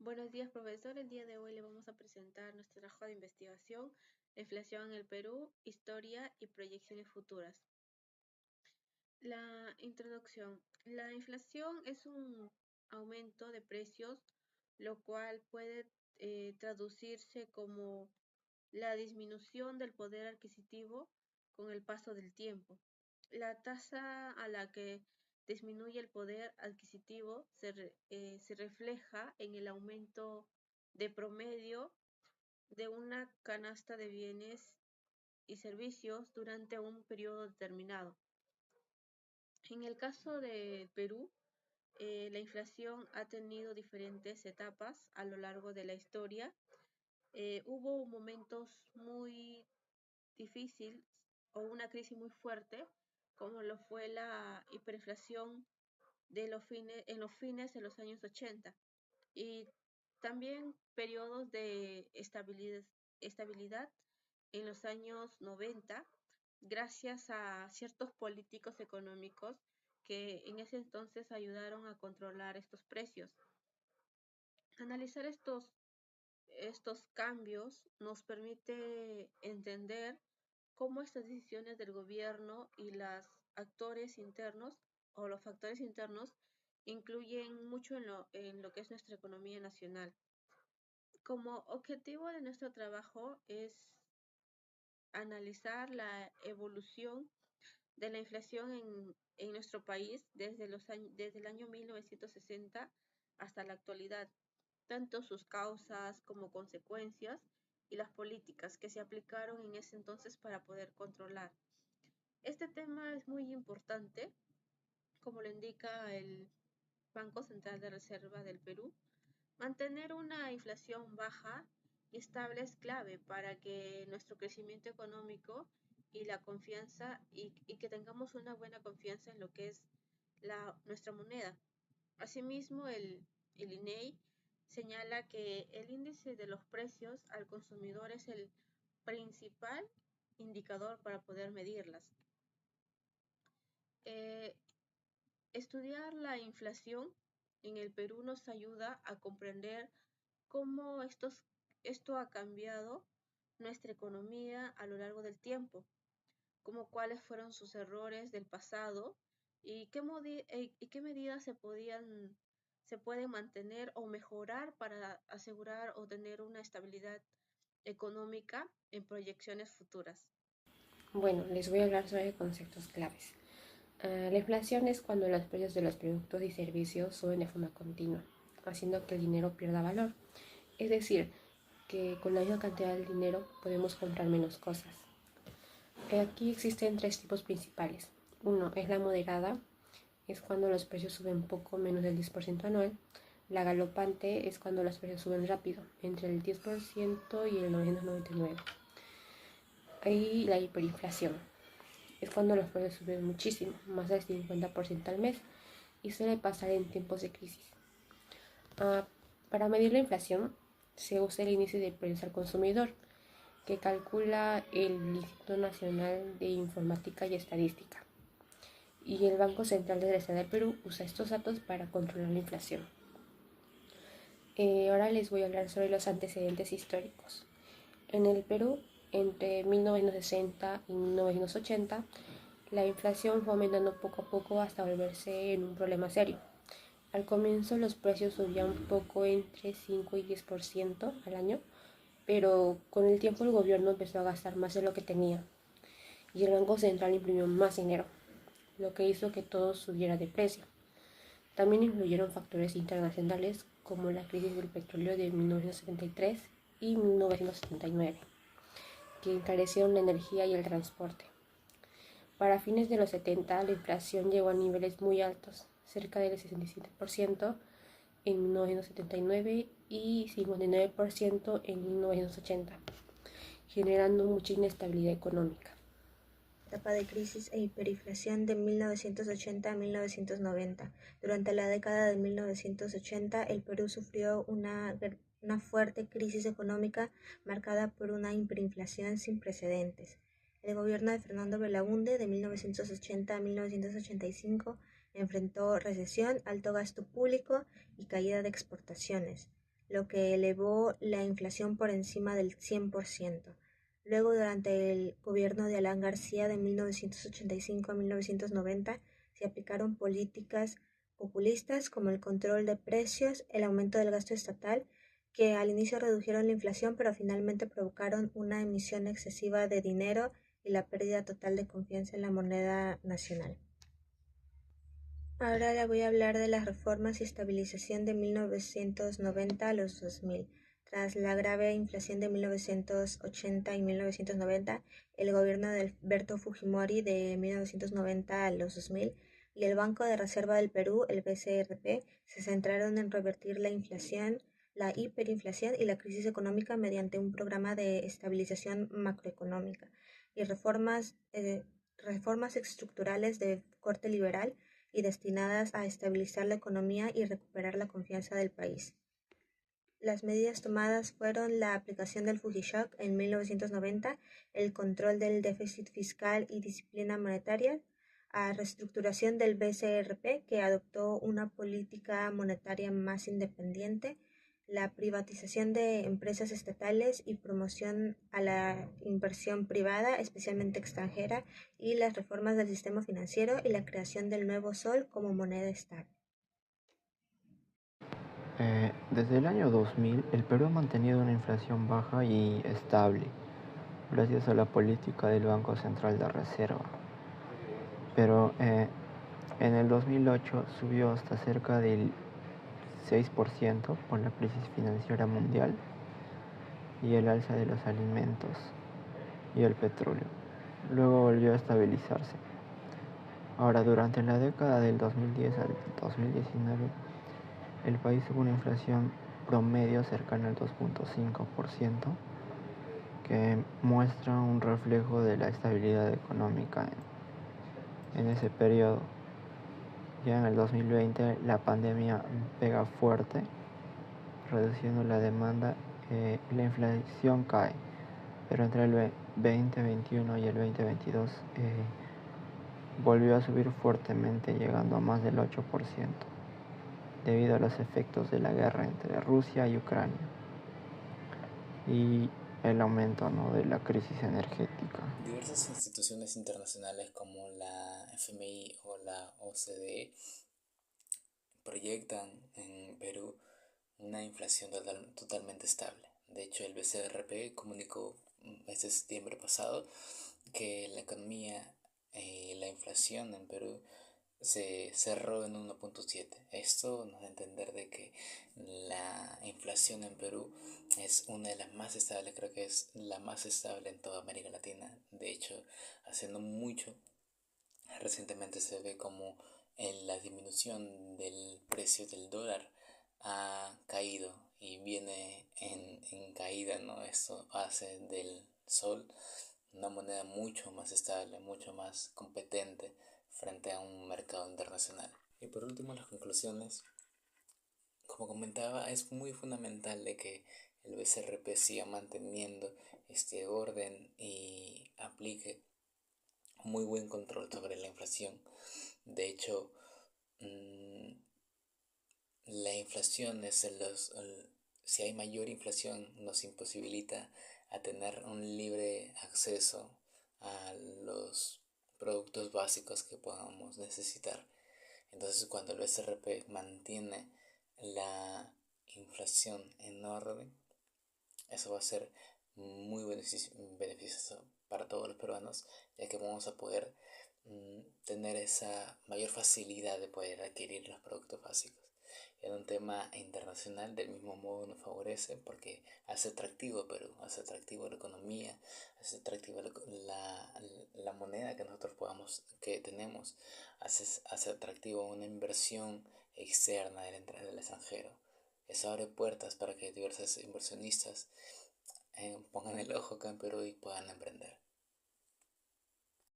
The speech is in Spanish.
Buenos días, profesor. El día de hoy le vamos a presentar nuestro trabajo de investigación, la inflación en el Perú, historia y proyecciones futuras. La introducción. La inflación es un aumento de precios, lo cual puede traducirse como la disminución del poder adquisitivo con el paso del tiempo. La tasa a la que disminuye el poder adquisitivo se refleja en el aumento de promedio de una canasta de bienes y servicios durante un periodo determinado. En el caso de Perú, la inflación ha tenido diferentes etapas a lo largo de la historia. Hubo momentos muy difíciles o una crisis muy fuerte, como lo fue la hiperinflación en los fines de los años 80, y también periodos de estabilidad en los años 90, gracias a ciertos políticos económicos que en ese entonces ayudaron a controlar estos precios. Analizar estos cambios nos permite entender cómo estas decisiones del gobierno y los actores internos o los factores internos incluyen mucho en lo que es nuestra economía nacional. Como objetivo de nuestro trabajo es analizar la evolución de la inflación en nuestro país desde el año 1960 hasta la actualidad, tanto sus causas como consecuencias y las políticas que se aplicaron en ese entonces para poder controlar. Este tema es muy importante, como lo indica el Banco Central de Reserva del Perú. Mantener una inflación baja y estable es clave para que nuestro crecimiento económico y la confianza y que tengamos una buena confianza en lo que es nuestra moneda. Asimismo, el INEI señala que el índice de los precios al consumidor es el principal indicador para poder medirlas. Eh, Estudiar la inflación en el Perú nos ayuda a comprender cómo esto ha cambiado nuestra economía a lo largo del tiempo, como cuáles fueron sus errores del pasado y qué medidas se pueden mantener o mejorar para asegurar o tener una estabilidad económica en proyecciones futuras. Bueno, les voy a hablar sobre conceptos claves. La inflación es cuando los precios de los productos y servicios suben de forma continua, haciendo que el dinero pierda valor. Es decir, que con la misma cantidad de dinero podemos comprar menos cosas. Aquí existen tres tipos principales. Uno es la moderada, es cuando los precios suben poco menos del 10% anual. La galopante es cuando los precios suben rápido, entre el 10% y el 999. Ahí la hiperinflación es cuando los precios suben muchísimo, más del 50% al mes, y suele pasar en tiempos de crisis. Para medir la inflación se usa el índice de precios al consumidor, que calcula el Instituto Nacional de Informática y Estadística. Y el Banco Central de Reserva del Perú usa estos datos para controlar la inflación. Ahora les voy a hablar sobre los antecedentes históricos. En el Perú, entre 1960 y 1980, la inflación fue aumentando poco a poco hasta volverse en un problema serio. Al comienzo los precios subían un poco entre 5 y 10% al año, pero con el tiempo el gobierno empezó a gastar más de lo que tenía y el Banco Central imprimió más dinero, lo que hizo que todo subiera de precio. También influyeron factores internacionales como la crisis del petróleo de 1973 y 1979, que encarecieron la energía y el transporte. Para fines de los 70, la inflación llegó a niveles muy altos, cerca del 67% en 1979 y 59% en 1980, generando mucha inestabilidad económica. Etapa de crisis e hiperinflación de 1980 a 1990. Durante la década de 1980, el Perú sufrió una fuerte crisis económica marcada por una hiperinflación sin precedentes. El gobierno de Fernando Belaúnde, de 1980 a 1985, enfrentó recesión, alto gasto público y caída de exportaciones. lo que elevó la inflación por encima del 100%. Luego, durante el gobierno de Alan García de 1985 a 1990, se aplicaron políticas populistas como el control de precios, el aumento del gasto estatal, que al inicio redujeron la inflación, pero finalmente provocaron una emisión excesiva de dinero y la pérdida total de confianza en la moneda nacional. Ahora le voy a hablar de las reformas y estabilización de 1990 a los 2000. Tras la grave inflación de 1980 y 1990, el gobierno de Alberto Fujimori de 1990 a los 2000 y el Banco de Reserva del Perú, el BCRP, se centraron en revertir la inflación, la hiperinflación y la crisis económica mediante un programa de estabilización macroeconómica y reformas estructurales de corte liberal y destinadas a estabilizar la economía y recuperar la confianza del país. Las medidas tomadas fueron la aplicación del Fujishock en 1990, el control del déficit fiscal y disciplina monetaria, a reestructuración del BCRP, que adoptó una política monetaria más independiente, la privatización de empresas estatales y promoción a la inversión privada, especialmente extranjera, y las reformas del sistema financiero y la creación del nuevo sol como moneda estable. Desde el año 2000, el Perú ha mantenido una inflación baja y estable, gracias a la política del Banco Central de Reserva. Pero en el 2008 subió hasta cerca del 6% por la crisis financiera mundial y el alza de los alimentos y el petróleo. Luego volvió a estabilizarse. Ahora, durante la década del 2010 al 2019, el país tuvo una inflación promedio cercana al 2.5%, que muestra un reflejo de la estabilidad económica en ese periodo. Ya en el 2020 la pandemia pega fuerte, reduciendo la demanda y la inflación cae, pero entre el 2021 y el 2022 volvió a subir fuertemente, llegando a más del 8%, debido a los efectos de la guerra entre Rusia y Ucrania y el aumento, ¿no?, de la crisis energética. Diversas instituciones internacionales como la FMI o la OCDE proyectan en Perú una inflación totalmente estable. De hecho, el BCRP comunicó este septiembre pasado que la economía y la inflación en Perú se cerró en 1.7. Esto nos da a entender de que la inflación en Perú es una de las más estables, creo que es la más estable en toda América Latina. De hecho, haciendo mucho, recientemente se ve como la disminución del precio del dólar ha caído y viene en caída, ¿no? Esto hace del sol una moneda mucho más estable, mucho más competente frente a un mercado internacional. Y por último, las conclusiones. Como comentaba, es muy fundamental de que el BCRP siga manteniendo este orden y aplique muy buen control sobre la inflación. De hecho, la inflación es si hay mayor inflación nos imposibilita a tener un libre acceso a los productos básicos que podamos necesitar. Entonces, cuando el BCRP mantiene la inflación en orden, eso va a ser muy beneficioso para todos los peruanos, ya que vamos a poder tener esa mayor facilidad de poder adquirir los productos básicos. En un tema internacional, del mismo modo nos favorece porque hace atractivo Perú, hace atractivo la economía, hace atractivo la moneda que nosotros que tenemos, hace atractivo una inversión externa del extranjero. Eso abre puertas para que diversos inversionistas pongan el ojo acá en Perú y puedan emprender.